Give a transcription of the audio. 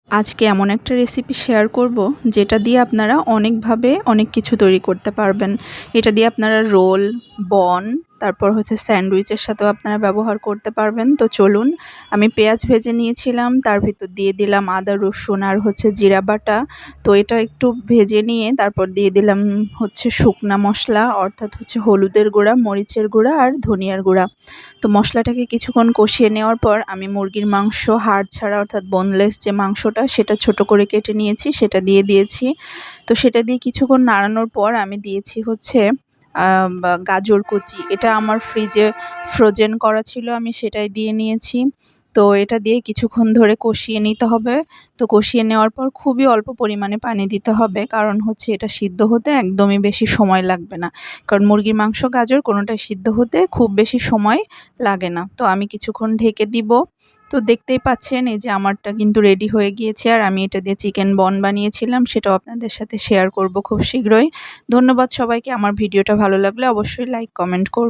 আজকে এমন একটা রেসিপি শেয়ার করব যেটা দিয়ে আপনারা অনেকভাবে অনেক কিছু তৈরি করতে পারবেন। এটা দিয়ে আপনারা রোল, বন, তারপর হচ্ছে স্যান্ডউইচের সাথেও আপনারা ব্যবহার করতে পারবেন। তো চলুন, আমি পেঁয়াজ ভেজে নিয়েছিলাম, তার ভিতর দিয়ে দিলাম আদা, রসুন আর হচ্ছে জিরা বাটা। তো এটা একটু ভেজে নিয়ে তারপর দিয়ে দিলাম হচ্ছে শুকনা মশলা, অর্থাৎ হচ্ছে হলুদের গুঁড়া, মরিচের গুঁড়া আর ধনিয়ার গুঁড়া। তো মশলাটাকে কিছুক্ষণ কষিয়ে নেওয়ার পর আমি মুরগির মাংস হাড় ছাড়া অর্থাৎ বোনলেস যে মাংসটা সেটা ছোট করে কেটে নিয়েছি, সেটা দিয়ে দিয়েছি। তো সেটা দিয়ে কিছুক্ষণ নাড়ানোর পর আমি দিয়েছি হচ্ছে গাজর কুচি। এটা আমার ফ্রিজে ফ্রোজেন করা ছিল, আমি সেটাই দিয়ে নিয়েছি। তো এটা দিয়ে কিছুক্ষণ ধরে কষিয়ে নিতে হবে। তো কষিয়ে নেওয়ার পর খুবই অল্প পরিমাণে পানি দিতে হবে, কারণ হচ্ছে এটা সিদ্ধ হতে একদমই বেশি সময় লাগবে না। কারণ মুরগির মাংস, গাজর কোনোটাই সিদ্ধ হতে খুব বেশি সময় লাগে না। তো আমি কিছুক্ষণ ঢেকে দিব। তো দেখতেই পাচ্ছেন এই যে আমারটা কিন্তু রেডি হয়ে গিয়েছে, আর আমি এটা দিয়ে চিকেন বন বানিয়েছিলাম, সেটাও আপনাদের সাথে শেয়ার করব খুব শীঘ্রই। ধন্যবাদ সবাইকে। আমার ভিডিওটা ভালো লাগলে অবশ্যই লাইক কমেন্ট করবেন।